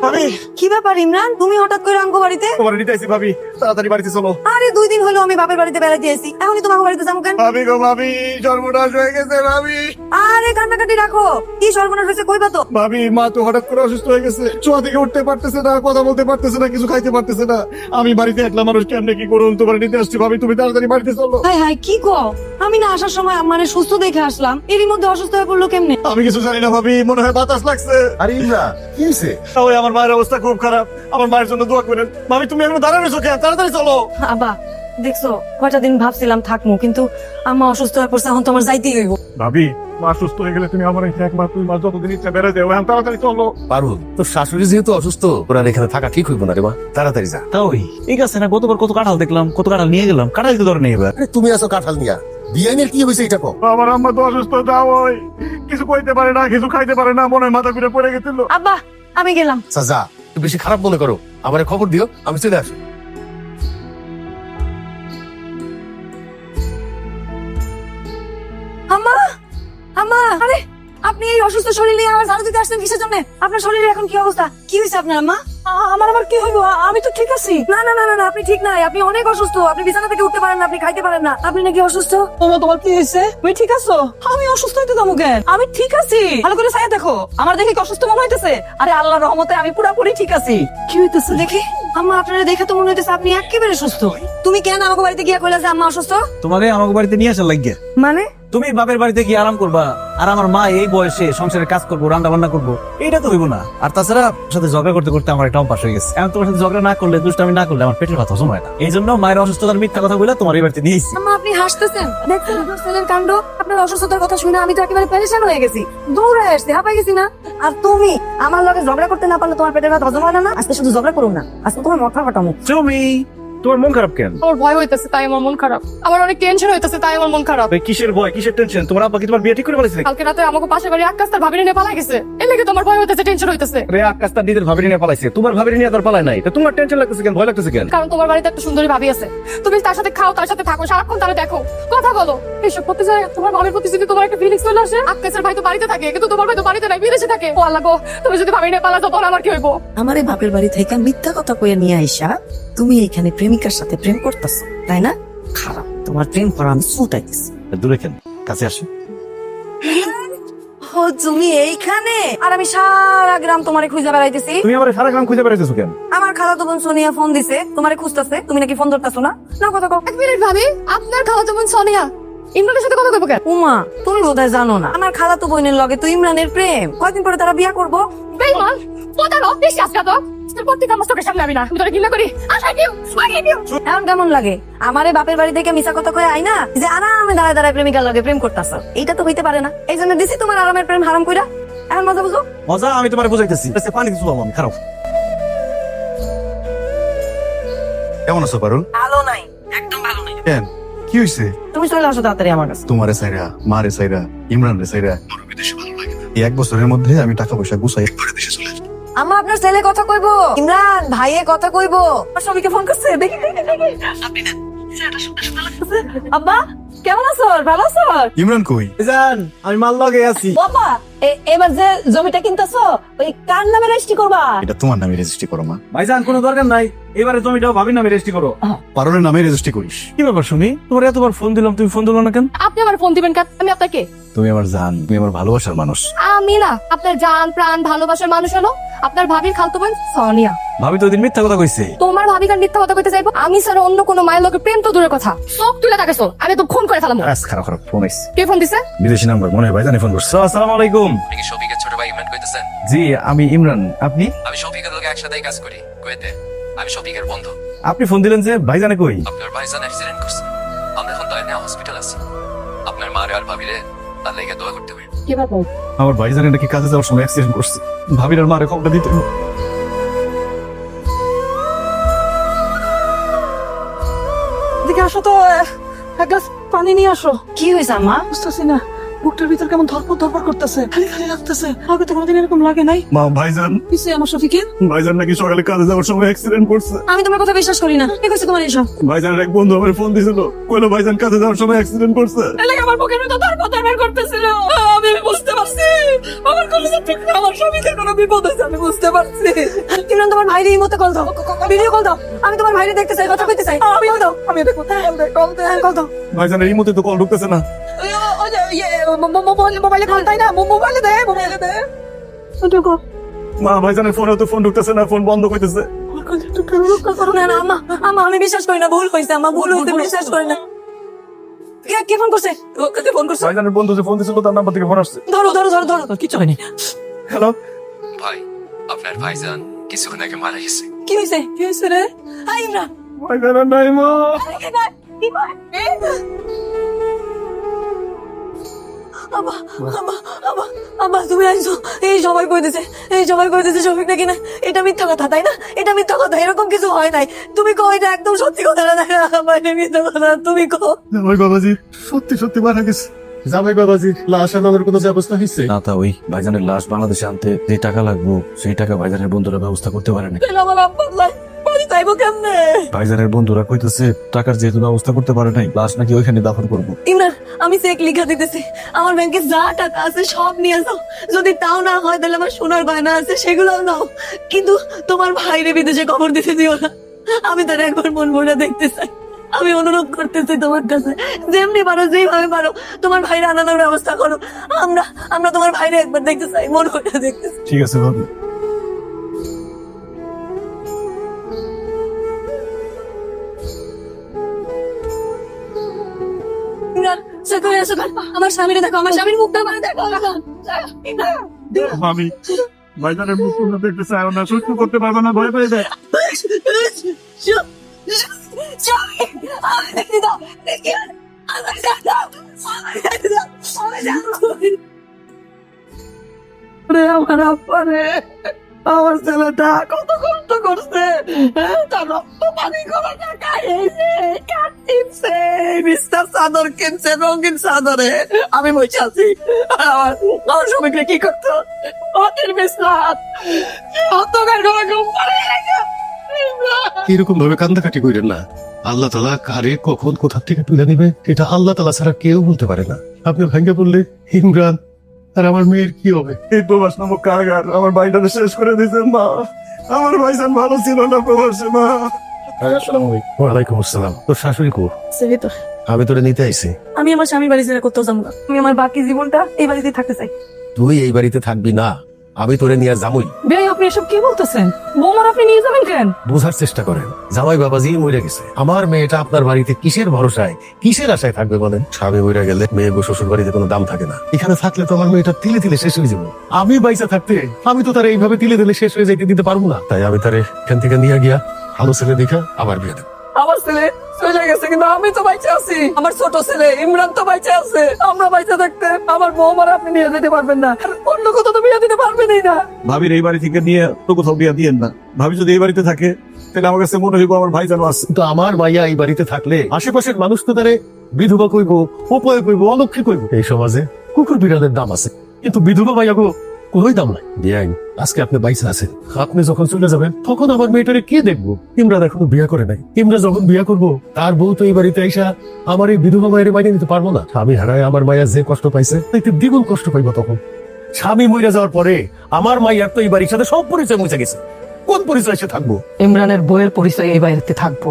ভাবি কি ব্যাপার ইমরান, তুমি হঠাৎ করে আমগো বাড়িতে? তোমার নিতে আইছি ভাবি, তাড়াতাড়ি বাড়িতে চলো। আরে 2 দিন হলো আমি বাপের বাড়িতে বেড়াতে আইছি, এখনই তোমাকে বাড়িতে যাবো কেন? ভাবি গো ভাবি, সর্বনাশ হয়ে গেছে ভাবি। আরে কান্নাকাটি রাখো, কি সর্বনাশ হয়েছে কইবা তো? ভাবি মা তো হঠাৎ করে অসুস্থ হয়ে গেছে, চোয়া থেকে উঠতে পারতেছে না, কথা বলতে পারতেছে না, কিছু খাইতে পারতেছে না। আমি বাড়িতে একলা মানুষ, কেমনে কি করুন, তোমার নিতে আসছি ভাবি, তুমি তাড়াতাড়ি বাড়িতে চলো। হাই হাই, কি গো, আমি না আসার সময় আমারে সুস্থ দেখে আসলাম, এরই মধ্যে অসুস্থ হয়ে পড়লো কেমনে? আমি কিছু জানি না ভাবি, মনে হয় বাতাস লাগছে। আরে ইমরান, কি হয়েছে? ওই আমার মায়ের অবস্থা খুব খারাপ, আমার মায়ের জন্য দোয়া করেন। ভাবি তুমি এখন দাঁড়ানো কেন, তাড়াতাড়ি চলো। আবা দেখছো, কয়টা দিন ভাবছিলাম থাকবো, কিন্তু আম্মা অসুস্থ হয়ে পড়ছে, এখন তোমার যাইতেই হইব। ভাবি মা সুস্থ হয়ে গেলে তুমি আমার একবার তুই মা যতদিন ইচ্ছা বেড়ে যাও, এখন তাড়াতাড়ি চলো। পারুল, তোর শাশুড়ি যেহেতু অসুস্থ, তোর আর এখানে থাকা ঠিক হইব না রে মা, তাড়াতাড়ি যা। তা ওই ঠিক আছে না, গতবার কত কাঁঠাল দেখলাম, কত কাঁঠাল নিয়ে গেলাম, কাঁঠাল তো ধরে নেই এবার। আরে তুমি আসো কাঁঠাল নিয়া, বিয়ানের কি হয়েছে এটা কো? আমার আম্মা তো অসুস্থ, যাও ওই কিছু কইতে পারে না, কিছু খাইতে পারে না, মনে হয় মাথা ঘুরে পড়ে গেছিল। আব্বা আমি গেলাম। আচ্ছা যা, তুই বেশি খারাপ মনে করো, আমারে খবর দিও, আমি চলে আসি। আম্মা আম্মা, আরে আপনি এই অসুস্থ শরীর নিয়ে আমার ঝাড়ু দিতে আসছেন কিসের জন্য? আপনার শরীরের এখন কি অবস্থা? কি হয়েছে আপনার আম্মা? আমার আবার কি হইব? আমি তো ঠিক আছি। না না না না, আপনি ঠিক নাই, আপনি অনেক অসুস্থ, আপনি বিছানা থেকে উঠতে পারেন না, আপনি খাইতে পারেন না, আপনি নাকি অসুস্থ। তোমার কি হয়েছে? তুমি ঠিক আছো? আমি অসুস্থ হইতে যাবো কেন? আমি ঠিক আছি, ভালো করে চাইয়া দেখো, আমার দেখে কি অসুস্থ মনে হইতেছে? আরে আল্লাহর রহমতে আমি পুরোপুরি ঠিক আছি। কি হইতেছে দেখি? আম্মা আপনারা দেখে তো মনে হইতেছে আপনি একেবারে সুস্থ। তুমি কেন আমাকে বাড়িতে গিয়া কইলা যে আম্মা অসুস্থ? তোমাকে আমাকে বাড়িতে নিয়ে আসার লাগিয়ে মানে তুমি বাপের বাড়িতে গিয়ে আরাম করবা, আর আমার মা এই বয়সে সংসারের কাজ করবো, রান্না বান্না করবো, এটা তো হইব না। আর তাছাড়া ওর সাথে ঝগড়া করতে করতে আমার একটা অভ্যাস হয়ে গেছে, এখন তোমার সাথে ঝগড়া না করলে, দুষ্টামি না করলে আমার পেটের ভাত হজম হয় না। এই জন্য মায়ের অসুস্থতার মিথ্যা কথা বলে তোমার এই বাড়িতে নিয়ে এসেছি। আম্মা আপনি হাসতেছেন, দেখছেন আপনার ছেলের কাণ্ড। আপনার অসুস্থতার কথা শুনে আমি তো একেবারে পেরেশান হয়ে গেছি, দৌড়ে আসছি, হাঁপাই গেছি না। আর তুমি আমার লগে ঝগড়া করতে না পারলে তোমার পেটের ভাত হজম হয় না। আজকে শুধু ঝগড়া করুন না, আজকে তোমার মাথা ফাটামো। তুমি তোমার মন খারাপ কেন? আমার ভয় হইতেছে তাই আমার মন খারাপ, আমার অনেক টেনশন হইতেছে তাই আমার মন খারাপ। এই কিসের ভয়, কিসের টেনশন? তোমার আব্বা কি তোমার বিয়ে ঠিক করে ফেলেছে? কালকে রাতে আমাকে পাশে বাড়ি আকাশ তার ভাবিনি নিয়ে পালাই গেছে, এর লেগে তোমার ভয় হইতেছে, টেনশন হইতেছে। আরে আকাশ তার নিজের ভাবিনি নিয়ে পালাইছে, তোমার ভাবিনি নিয়ে তার পালায় নাই, তো তোমার টেনশন লাগতেছে কেন, ভয় লাগতেছে কেন? কারণ তোমার বাড়িতে একটা সুন্দরী ভাবি আছে, তুমি তার সাথে খাও, তার সাথে থাকো, সারাক্ষণ তারা দেখো, কথা বলো, এইসব করতে যায়। তোমার ভাবির প্রতি যদি তোমার একটা ফিলিংস চলে আসে, আকাশের ভাই তো বাড়িতে থাকে, কিন্তু তোমার ভাই তো বাড়িতে নাই, বিদেশে থাকে। ও আল্লাহ গো, তুমি যদি ভাবি নিয়ে পালা যাও তখন আমার কি হইব? আমার এই বাপের বাড়ি থেকে মিথ্যা কথা কইয়া নিয়ে আইসা তুমি এইখানে প্রেমিকার সাথে প্রেম করতেছো, তাই না? খারাপ, তোমার প্রেম করা আমি ছুটাইতেছি। দূরে কেন, কাছে আসো। ও তুমি এইখানে, আর আমি সারা গ্রাম তোমারে খুঁজে বেড়াইতেছি। তুমি আমার সারা গ্রাম খুঁজে বেড়াইতেছো কেন? আমার খালাতো বোন সোনিয়া ফোন দিছে, তোমারে খুঁজতেছে, তুমি নাকি ফোন ধরতেছো না। না কথা কও। এক মিনিট ভাবি, আপনার খাওয়া তোমার সোনিয়া ইমরানের সাথে কথা কইব কেন? উমা তুমি বোধহয় জানো না, আমার খালাতো বোনের লগে তো ইমরানের প্রেম, কয়দিন পরে তারা বিয়া করবো। বেঈমান, পোতার অফিস কাজকাতো প্রত্যেকটা আমার চোখের সামনে আমি না, আমি তোরে ঘৃণা করি। আশাই দিও, আগে দিও। এখন কেমন লাগে আমারে বাপের বাড়ি থেকে মিছা কথা কয়ে আইনা যে আরামে দাঁড়ায় দাঁড়ায় প্রেমিকার লগে প্রেম করতেছো? এইটা তো হইতে পারে না, এই জন্য দিছি তোমার আরামের প্রেম হারাম কইরা। এখন মজা বুঝো। মজা আমি তোমার বুঝাইতেছি, পানি দিচ্ছ আমি খারাপ। কেমন আছো পারুল? ভালো নাই, একদম ভালো নাই। কেন, কি হয়েছে? তুমি চলে আসো তাড়াতাড়ি আমার কাছে। তোমারে সাইরা, মারে সাইরা, ইমরান রে সাইরা, আমার বিদেশে ভালো লাগে না। এই 1 বছরের মধ্যে আমি টাকা পয়সা গুছাই একবারে দেশে চলে আসবো। আম্মা আপনার ছেলে কথা কইবো, ইমরান ভাইয়ে কথা কইবো। আমার স্বামীকে ফোন করছে, দেখি দেখি দেখি। আপনি না, ছেলেটা সুন্দর সুন্দর লাগতেছে। আব্বা কেমন আছো? ভালো আছো? ইমরান কই? জান আমি মাল লগে আছি। বাবা, এবার যে জমিটা কিনতেছো, ওই কার নামে রেজিস্ট্রি করবা? এটা তোমার নামে রেজিস্ট্রি করো মা। ভাইজান কোনো দরকার নাই, এবারে জমিটাও ভাবির নামে রেজিস্ট্রি করো। পারুলের নামে রেজিস্ট্রি করিস। কি ব্যাপার শুনি, তোমার এতবার ফোন দিলাম, তুমি ফোন দিলো না কেন? আপনি আমার ফোন দিবেন কেন? আমি আপনাকে, তুমি আমার জান, তুমি আমার ভালোবাসার মানুষ। আমি না আপনার জান প্রাণ ভালোবাসার মানুষ হলো আপনার ভাবির খালতো বোন সোনিয়া। ভাবি তো ওই দিন মিথ্যা কথা কইছে। তোমার ভাবি কার মিথ্যা কথা কইতে চাইবো? আমি স্যার অন্য কোনো মায়ের লোকের প্রেম তো দূরের কথা, চোখ তুলে তাকাইছো, আমি তো খুন করে ফেলাম। খারাপ খারাপ ফোন আইছে, কে ফোন দিছে? বিদেশি নাম্বার, মনে হয় ভাইজানে ফোন করছে। আসসালামু আলাইকুম। আপনি কি শফিকের ছোট ভাই ইমরান কইতেছেন? জি আমি ইমরান, আপনি? আমি শফিকের লগে একসাথেই কাজ করি কুয়েতে, আমি শফিকের বন্ধু। আপনি ফোন দিলেন যে ভাইজানে কই? আপনার ভাইজান অ্যাক্সিডেন্ট করছে, আমরা এখন দয়ানিয়া হসপিটাল আছি। আপনার মারে আর ভাবিরে তার লেগে দোয়া করতে হবে। কি ব্যাপার? আমার ভাইজানে নাকি কাজে যাওয়ার সময় অ্যাক্সিডেন্ট করছে, ভাবির আর মারে খবরটা দিতে হবে। দেখে আসো তো, এক গ্লাস পানি নিয়ে আসো। কি হয়েছে আম্মা? বুঝতেছি না, বুকটার ভিতর কেমন ধরপড় ধরপড় করতেছে, খালি খালি লাগতেছে। আগে তো কোনোদিন এরকম লাগে নাই। মা ভাইজান কিসে আমার শফিকের? ভাইজান নাকি সকালে কাজে যাওয়ার সময় অ্যাক্সিডেন্ট করছে। আমি তোমার কথা বিশ্বাস করি না। কি করছে তোমার এসব? ভাইজানের এক বন্ধু আমার ফোন দিছিল, কইলো ভাইজান কাজে যাওয়ার সময় অ্যাক্সিডেন্ট করছে। এলাকা আমার বুকের ভিতর ধরপড় ধরপড় করতেছিল। আমি বুঝতে পারছি আমার কলেজের টুকরা আমার শফিকের কোনো বিপদ হয়েছে, আমি বুঝতে পারছি। ইমরান, তোমার ভাইরে এই মতে কল দাও, ভিডিও কল দাও। আমি তোমার ভাইরে দেখতে চাই, কথা কইতে চাই। আমি কল দাও, আমি দেখো কল দাও। ভাইজানের এই মুহূর্তে তো কল ঢুকতেছে না। মোবাইলে কল তাই না? মোবাইলে দে, মোবাইলে দে। মা ভাইজানের ফোনে তো ফোন ঢুকতেছে না, ফোন বন্ধ করতেছে। না না আম্মা, আম্মা আমি বিশ্বাস করি না, ভুল হয়েছে আম্মা, ভুল হয়েছে, বিশ্বাস করি না। কে ফোন করছে? তোকে ফোন করছে? ভাইজানের বন্ধু যে ফোন দিছিল তার নাম্বার থেকে ফোন আসছে। ধরো ধরো ধরো ধরো। কিছু হয়নি। হ্যালো, ভাই আপনার ভাইজান কিছুক্ষণ আগে মারা গেছে। কি হয়েছে? কি হয়েছে রে? হাই ইমরান। ভাইজানের নাই মা। কি ভাই? আব্বা, আব্বা, আব্বা, আব্বা, তুমি আইছো। এই সবাই কইতেছে, শফিক নাকি না। এটা মিথ্যা কথা, তাই না? এটা মিথ্যা কথা, এরকম কিছু হয় নাই। তুমি কও এটা একদম সত্যি কথা না, তাই না? আব্বা, এটা মিথ্যা কথা, তুমি কও। জামাই বাবাজি সত্যি সত্যি মারা গেছে। জামাই বাবাজি লাশ আনানোর কোনো ব্যবস্থা হয়েছে? না, তা ওই ভাইজানের লাশ বাংলাদেশে আনতে যে টাকা লাগবো সেই টাকা ভাইজানের বন্ধুরা ব্যবস্থা করতে পারেনি। তাহলে আমার আব্বার লাশ বাড়ি চাইবো কেমনে? ভাইজানের বন্ধুরা কইতেছে টাকার যেহেতু ব্যবস্থা করতে পারে নাই, লাশ নাকি ওইখানে দাফন করবো। ইমরান, আমি চেক লিখা দিতেছি। আমার ব্যাংকে যা টাকা আছে সব নিয়ে যাও। যদি তাও না হয় তাহলে আমার সোনার গয়না আছে সেগুলোও নাও, কিন্তু তোমার ভাইরে বিদেশে খবর দিতে দিও না। আমি তার একবার মন ভরে দেখতে চাই। আমি অনুরোধ করতেছি তোমার কাছে, যেমনি পারো যেভাবে পারো তোমার ভাইরে আনানোর ব্যবস্থা করো। আমরা তোমার ভাইরে একবার দেখতে চাই, মন ভরে দেখতে চাই। ঠিক আছে ভাবি। ইমরান, সকালে এসো, আমার স্বামীরে দেখো, আমার স্বামীর মুখটা মানে দেখো। আমি ভাইজানের মুখ কোনো দেখতে চাই না, সহ্য করতে পারবো না, ভয় পেয়ে দেয়। আমার আব্বা রে, আমার ছেলেটা কত কষ্ট করছে, তার রক্ত পানি করে টাকা এসে কাটছে, বিস্তার চাদর কিনছে, রঙিন চাদরে। আমি বসে আছি, আমার শ্রমিকরা কি করতো? ওদের বিস্তার অন্ধকার ঘরে ঘুম পাড়ে গেছে। এরকম ভাবে কান্দাকাটি করেন না। আল্লাহ তালা কারে কখন কোথা থেকে তুলে নিবে এটা আল্লাহ তালা ছাড়া কেউ বলতে পারে না। আপনি ভেঙে বললে ইমরান আর আমার মেয়ের কি হবে? এই প্রবাস নামক কারাগার আমার বাড়িটাকে শেষ করে দিয়েছে মা। আমার ভাইজান ভালো ছিল না প্রবাসে মা। ওয়ালাইকুম আসসালাম। তোর শাশুড়ি কো? আমি তোরে নিতে আইছি। আমি আমার স্বামীর বাড়ি ছেড়ে কোথাও যাবো না। আমি আমার বাকি জীবনটা এই বাড়িতে থাকতে চাই। তুই এই বাড়িতে থাকবি না, আমি তোরে নিয়ে যাবই। ভাই আপনি এসব কি বলতেছেন? বৌমার আপনি নিয়ে যাবেন কেন? বোঝার চেষ্টা করেন, জামাই বাবাজি মরে গেছে। আমার মেয়েটা আপনার বাড়িতে কিসের ভরসায় কিসের আশায় থাকবে বলেন? স্বামী মরে গেলে মেয়ে গো শ্বশুর বাড়িতে কোনো দাম থাকে না। এখানে থাকলে তো আমার মেয়েটা তিলে তিলে শেষ হয়ে যাবো। আমি বাইসা থাকতে আমি তো তারা এইভাবে তিলে তিলে শেষ হয়ে যাইতে দিতে পারবো না। তাই আমি তারে এখান থেকে নিয়ে গিয়া ভালো ছেলে দেখা আবার বিয়ে দেবো। আমার ছেলে চলে গেছে কিন্তু আমি তো বাইচে আছি। আমার ছোট ছেলে ইমরান তো বাইচে আছে। আমরা বাইচে থাকতে আমার বৌমার আপনি নিয়ে যেতে পারবেন না, আর অন্য কোথাও তো বিয়ে দিতে পারবেনই না। ভাবির এই বাড়ি থেকে নিয়ে তো কোথাও বিয়া দিয়েন না। ভাবি যদি এই বাড়িতে থাকে তাহলে আমার কাছে মনে হইব আমার ভাইজান আছে। কিন্তু আমার মাইয়া এই বাড়িতে থাকলে আশেপাশের মানুষ তো তারে বিধবা কইব, উপায় কইব, অলক্ষী কইব। এই সমাজে কুকুর বিড়ালের দাম আছে, কিন্তু বিধবা মাইয়া গো কোনোই দাম নাই। বিয়াইন আজকে আপনি বাইসে আছেন, আপনি যখন চলে যাবেন তখন আমার মেয়েটারে কে দেখবো? ইমরান এখনো বিয়া করে নাই। ইমরান যখন বিয়া করবো তার বউ তো এই বাড়িতে আইসা আমার এই বিধবা মায়ের মাইনে নিতে পারবো না। স্বামী হারায় আমার মায়া যে কষ্ট পাইছে তাইতে দ্বিগুণ কষ্ট পাইবো তখন। স্বামী মরে যাওয়ার পরে আমার মাইয়ার তো এই বাড়ির সাথে সব পরিচয় মুছে গেছে, কোন পরিচয় সে থাকবো? ইমরানের বইয়ের পরিচয় এই বাড়িতে থাকবো।